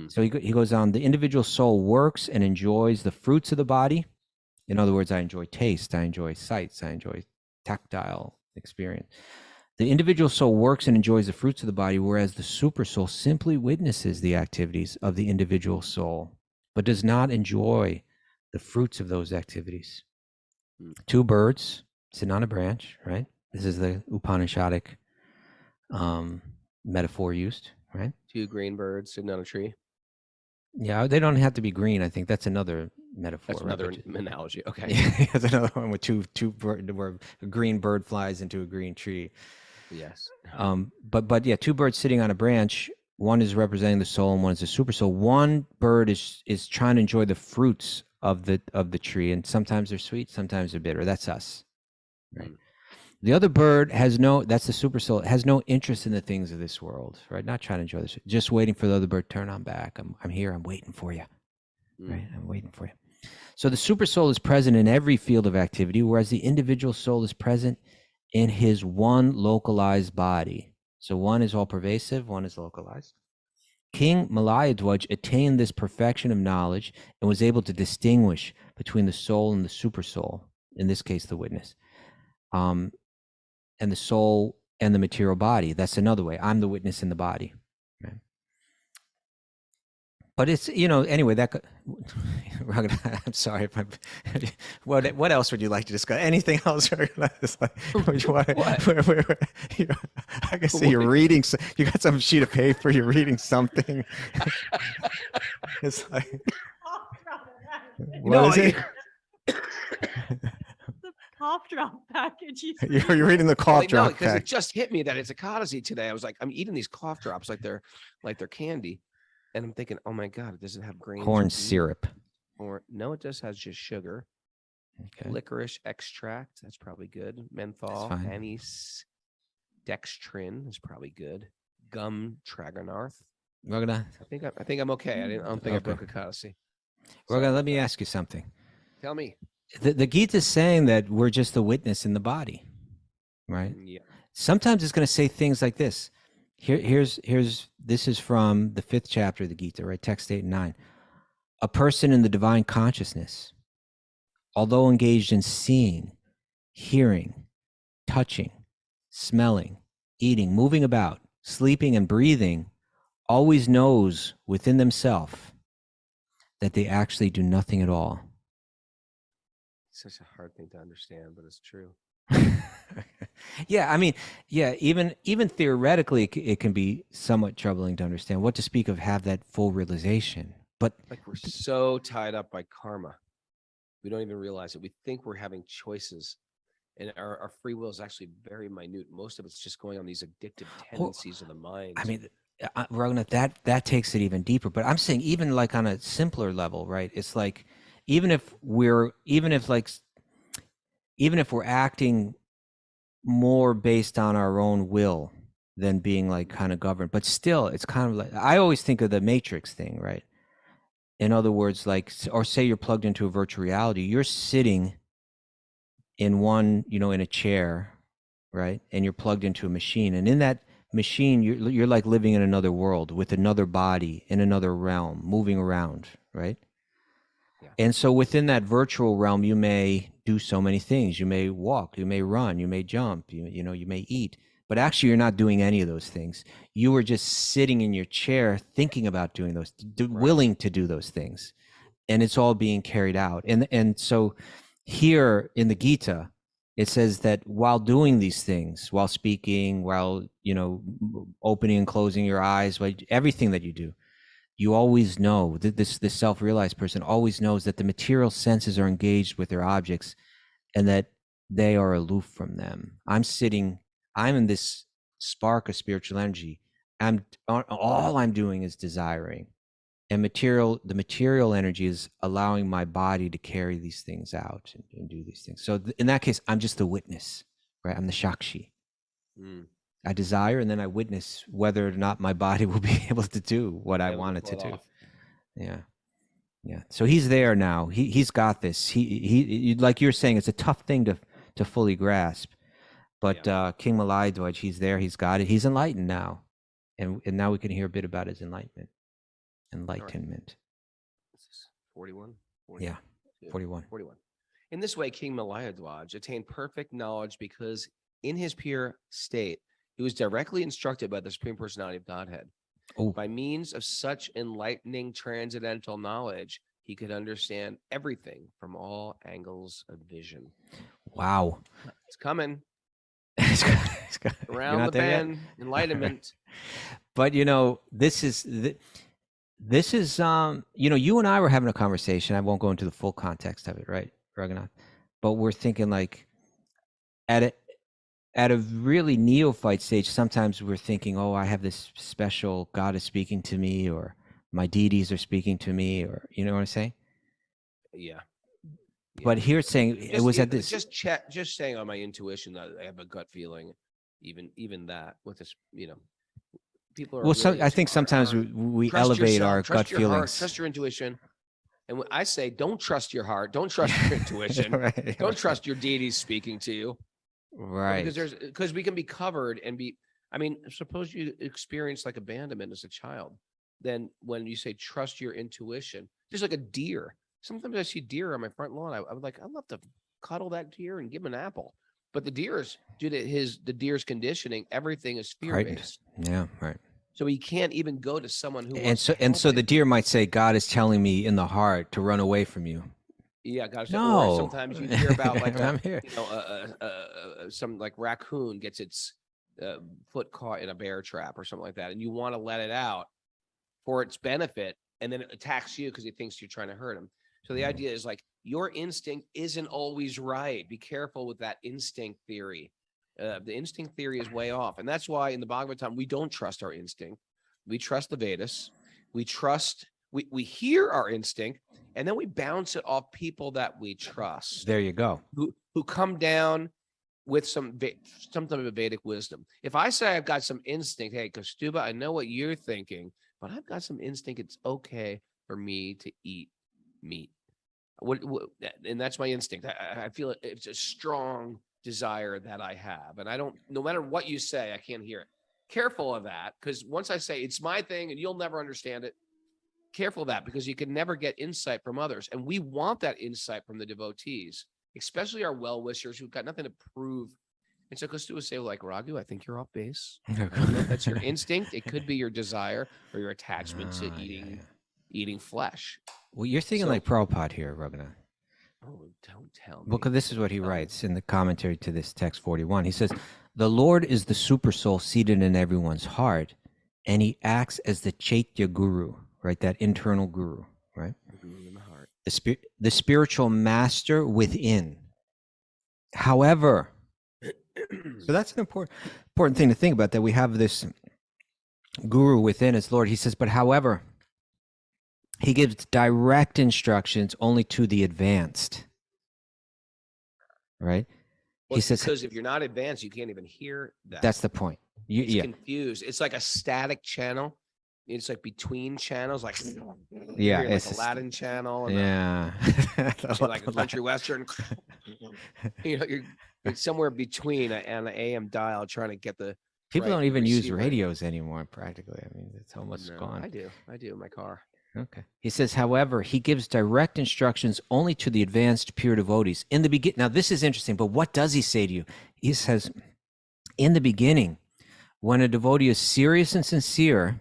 So he goes on, the individual soul works and enjoys the fruits of the body. In other words, I enjoy taste, I enjoy sights, I enjoy tactile experience. The individual soul works and enjoys the fruits of the body, whereas the super soul simply witnesses the activities of the individual soul, but does not enjoy the fruits of those activities. Two birds sitting on a branch, right? This is the Upanishadic metaphor used, right? Two green birds sitting on a tree. Yeah, they don't have to be green. I think that's another metaphor. That's another analogy. Okay. Yeah, that's another one with two where a green bird flies into a green tree. Yes. But yeah, two birds sitting on a branch. One is representing the soul, and one is the super soul. One bird is trying to enjoy the fruits of the tree, and sometimes they're sweet, sometimes they're bitter. That's us, right? The other bird that's the super soul, has no interest in the things of this world, right? Not trying to enjoy this, just waiting for the other bird to turn on back. I'm here, I'm waiting for you, right? I'm waiting for you. So the super soul is present in every field of activity, whereas the individual soul is present in his one localized body. So one is all pervasive, one is localized. King Malayadwaj attained this perfection of knowledge and was able to distinguish between the soul and the super soul, in this case, the witness. And the soul and the material body. That's another way. I'm the witness in the body. Right? But it's, anyway, I'm sorry. What else would you like to discuss? Anything else? I can see you're reading. You got some sheet of paper. You're reading something. It's like, what is it? Cough drop package. You're reading the cough drop because it just hit me that it's Ekadasi today. I was like, I'm eating these cough drops like they're candy, and I'm thinking, oh my god, it doesn't have grains. Corn syrup. Or no, it just has just sugar. Okay. Licorice extract. That's probably good. Menthol, anise, dextrin is probably good. Gum tragonarth. I think I'm okay. I don't think I broke Ekadasi. Let me ask you something. Tell me. The Gita is saying that we're just the witness in the body, right? Yeah. Sometimes it's going to say things like this. This is from the 5th chapter of the Gita, right? Text 8 and 9. A person in the divine consciousness, although engaged in seeing, hearing, touching, smelling, eating, moving about, sleeping, and breathing, always knows within themselves that they actually do nothing at all. Such a hard thing to understand, but it's true. Yeah, I mean, yeah, even theoretically, it can be somewhat troubling to understand. What to speak of have that full realization. But like we're so tied up by karma, we don't even realize it. We think we're having choices, and our free will is actually very minute. Most of it's just going on these addictive tendencies of the mind. I mean, Raghunath, that takes it even deeper. But I'm saying even like on a simpler level, right? It's like even if we're acting more based on our own will than being like kind of governed, but still it's kind of like, I always think of the Matrix thing, right? In other words, like, or say you're plugged into a virtual reality, you're sitting in one, in a chair, right? And you're plugged into a machine, and in that machine, you're like living in another world with another body in another realm, moving around, right? Yeah. And so within that virtual realm, you may do so many things. You may walk, you may run, you may jump, you may eat, but actually you're not doing any of those things. You were just sitting in your chair thinking about doing those, willing to do those things, and it's all being carried out. And so here in the Gita, it says that while doing these things, while speaking, while opening and closing your eyes, everything that you do, you always know that this self-realized person always knows that the material senses are engaged with their objects and that they are aloof from them. I'm in this spark of spiritual energy. All I'm doing is desiring, and the material energy is allowing my body to carry these things out and do these things. So in that case, I'm just a witness, right? I'm the Shakshi. I desire, and then I witness whether or not my body will be able to do what I want it to do. Yeah. So he's there now. He's got this. He like you're saying, it's a tough thing to fully grasp. But King Malayadwaj, he's there. He's got it. He's enlightened now, and now we can hear a bit about his enlightenment. This is 41. Yeah, 41. In this way, King Malayadwaj attained perfect knowledge because in his pure state, he was directly instructed by the Supreme Personality of Godhead. By means of such enlightening transcendental knowledge, he could understand everything from all angles of vision. Wow. It's coming. It's Around the bend, enlightenment. But, this is, you and I were having a conversation. I won't go into the full context of it, right, Raghunath? But we're thinking like at a really neophyte stage, sometimes we're thinking, oh, I have this special, God is speaking to me, or my deities are speaking to me, or you know what I'm saying? Yeah. But here it's saying it was at this. Just saying on my intuition that I have a gut feeling, even that with this, people are. Well, really I think sometimes we elevate our gut feelings. Trust your intuition. And when I say, don't trust your heart, don't trust your intuition, don't trust your deities speaking to you. Right. Because we can be covered and suppose you experience like abandonment as a child. Then when you say trust your intuition, just like a deer. Sometimes I see deer on my front lawn. I would like, I'd love to cuddle that deer and give him an apple. But the deer's due to the deer's conditioning, everything is fear-based. Right. Yeah, right. So he can't even go to someone who so the deer might say, God is telling me in the heart to run away from you. Yeah, gosh. No. Or sometimes you hear about like some like raccoon gets its foot caught in a bear trap or something like that, and you want to let it out for its benefit, and then it attacks you because he thinks you're trying to hurt him. So the idea is like your instinct isn't always right. Be careful with that instinct theory. The instinct theory is way off, and that's why in the Bhagavatam we don't trust our instinct. We trust the Vedas. We trust. We hear our instinct, and then we bounce it off people that we trust. There you go. Who come down with some type of Vedic wisdom. If I say I've got some instinct, hey, Kaustubha, I know what you're thinking, but I've got some instinct. It's okay for me to eat meat. And that's my instinct. I feel it's a strong desire that I have, and I don't. No matter what you say, I can't hear it. Careful of that, because once I say it's my thing, and you'll never understand it. Careful of that, because you can never get insight from others. And we want that insight from the devotees, especially our well-wishers who've got nothing to prove. And so Kaustubha say, like, Raghu, I think you're off base. I don't know if that's your instinct. It could be your desire or your attachment to eating flesh. Well, you're thinking like Prabhupada here, Raghunath. Oh, don't tell me. Well, 'cause this is what he writes in the commentary to this text 41. He says, "The Lord is the Supersoul seated in everyone's heart, and he acts as the Chaitya Guru," right? That internal guru, right? The guru in the heart. The spiritual master within. However, so that's an important thing to think about, that we have this guru within as Lord. He says, but however, he gives direct instructions only to the advanced, right? Well, He says, because if you're not advanced, you can't even hear that. That's the point. It's confused. It's like a static channel. It's like between channels, like it's like a Latin channel, and like a country western. You're somewhere between an AM dial, trying to get the. People don't even use radios anymore, practically. I mean, it's almost gone. I do in my car. Okay. He says, however, he gives direct instructions only to the advanced pure devotees. In the beginning, now this is interesting, but what does he say to you? He says, in the beginning, when a devotee is serious and sincere,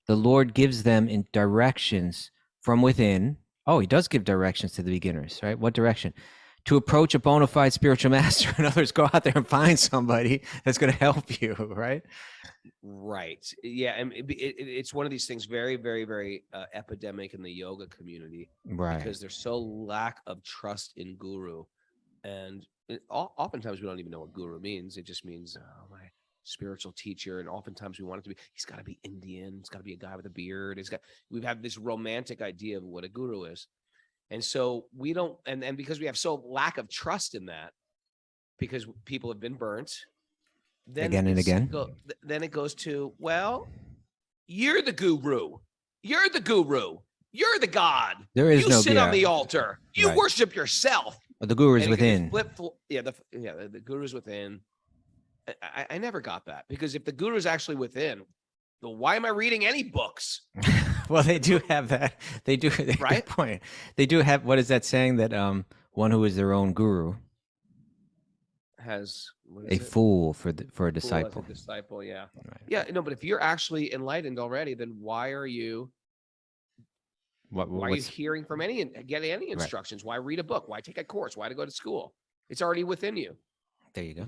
the Lord gives them in directions from within. Oh, he does give directions to the beginners, right? What direction? To approach a bona fide spiritual master. In other words, go out there and find somebody that's going to help you, right? Right. Yeah. And it's one of these things very, very, very epidemic in the yoga community. Right. Because there's so lack of trust in guru. And oftentimes we don't even know what guru means. It just means, my spiritual teacher. And oftentimes we want it to be, he's got to be Indian. It's got to be a guy with a beard. We've had this romantic idea of what a guru is. And so we don't, and because we have so lack of trust in that, because people have been burnt, then again and again, then it goes to, well, you're the guru. You're the guru. You're the God. There is no sit on the altar. You worship yourself. But the guru is within. The guru is within. I never got that, because if the guru is actually within, then why am I reading any books? Well, they do have that. They do. Right? Good point. They do have. What is that saying? That one who is their own guru has a fool for a disciple. As a disciple, yeah, right. Yeah. No, but if you're actually enlightened already, then why are you? Why are you hearing from getting any instructions? Right. Why read a book? Why take a course? Why to go to school? It's already within you. There you go.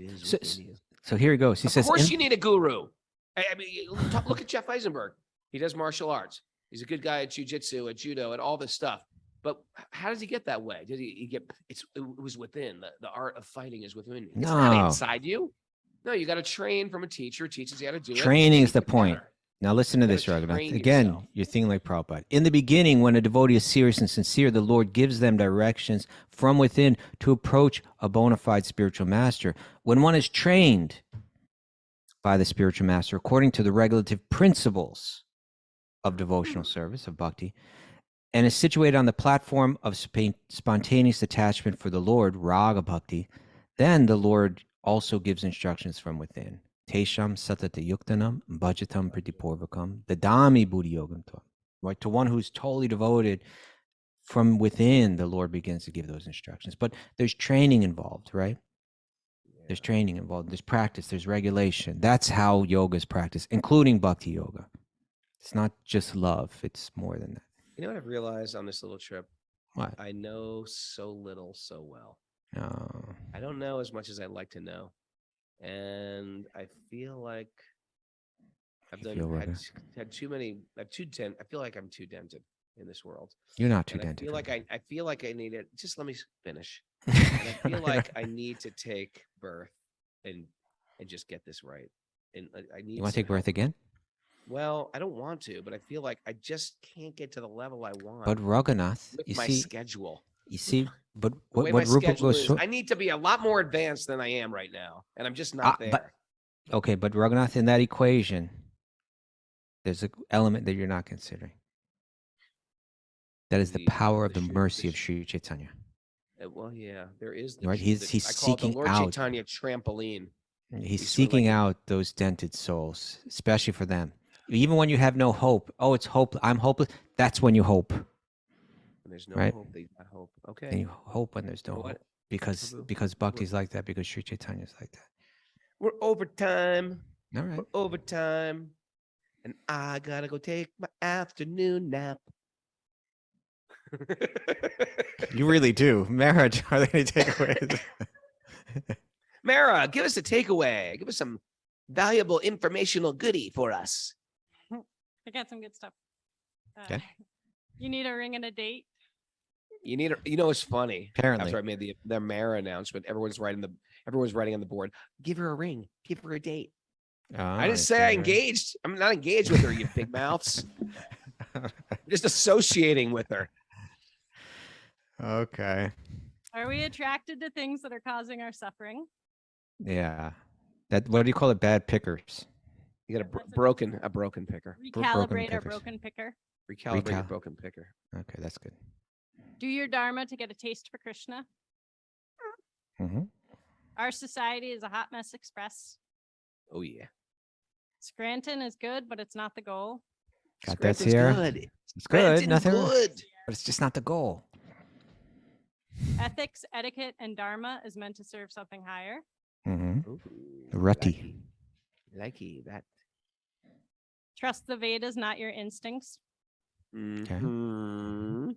So here he goes. He says, of course you need a guru. I mean, look at Jeff Eisenberg. He does martial arts. He's a good guy at jiu-jitsu, at judo, at all this stuff. But how does he get that way? Did he get? It was within. The art of fighting is within you. It's not inside you. No, you got to train from a teacher who teaches you how to do it. Training is the point. Now listen to this, Raghunath. Again, you're thinking like Prabhupada. In the beginning, when a devotee is serious and sincere, the Lord gives them directions from within to approach a bona fide spiritual master. When one is trained by the spiritual master according to the regulative principles of devotional service, of bhakti, and is situated on the platform of spontaneous attachment for the Lord, raga bhakti, then the Lord also gives instructions from within. Tesham satata yuktanam bhajatam pritipurvakam dadami buddhi yogam tvam. Right, to one who's totally devoted, from within, the Lord begins to give those instructions. But there's training involved, right? There's training involved. There's practice. There's regulation. That's how yoga is practiced, including bhakti yoga. It's not just love. It's more than that. You know what I've realized on this little trip? What? I know so little so well. Oh. I don't know as much as I'd like to know. And I feel like I've had too many. I feel like I'm too dented in this world. You're not too dented. I feel like I need it. Just let me finish. And I feel like I need to take birth and just get this right. And I need. You want to take birth again? Well, I don't want to, but I feel like I just can't get to the level I want. But Raghunath, with my schedule. You see, but what Rupa goes? I need to be a lot more advanced than I am right now, and I'm just not there. But Raghunath, in that equation, there's an element that you're not considering. That is the power of the mercy of Sri Chaitanya. Well, yeah, there is. Right, he's seeking Lord out Chaitanya trampoline. He's seeking out those dented souls, especially for them. Even when you have no hope, it's hope. I'm hopeless. That's when you hope. When there's no hope, they got hope. Okay. And you hope when there's no hope, because bhakti's like that, because Sri Chaitanya's like that. We're overtime. All right. We're overtime, and I gotta go take my afternoon nap. You really do. Mara, are there any takeaways? Mara, give us a takeaway. Give us some valuable informational goodie for us. I got some good stuff. Okay. You need a ring and a date. You need, it's funny. Apparently. After I made the Mara announcement, everyone's writing on the board. Give her a ring. Give her a date. Oh, I didn't say I engaged. I'm not engaged with her, you big mouths. I'm just associating with her. Okay. Are we attracted to things that are causing our suffering? Yeah. What do you call it? Bad pickers. You got a broken picker. Recalibrate our broken picker. Recalibrate your broken picker. Okay, that's good. Do your dharma to get a taste for Krishna. Mm-hmm. Our society is a hot mess express. Oh yeah. Scranton is good, but it's not the goal. Got that, Sierra? Good. It's good. Scranton's Nothing. Good. But it's just not the goal. Ethics, etiquette, and dharma is meant to serve something higher. Mm-hmm. Ooh, Rutty. Likey that. Trust the Vedas, not your instincts. Mm-hmm.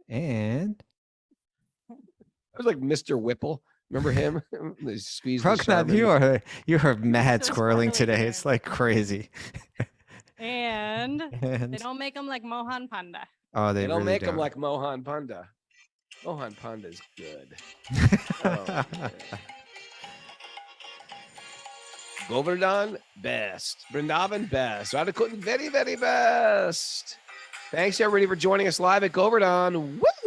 And I was like Mr. Whipple. Remember him? They squeezed the Ragnar, you are mad so squirreling squirrely today. here. It's like crazy. And they And don't make them like Mohan Panda. oh, They don't really make him like Mohan Panda. Mohan Panda's good. Oh, man. Govardhan, best. Vrindavan, best. Radhakund, very, very best. Thanks, everybody, for joining us live at Govardhan. Woo!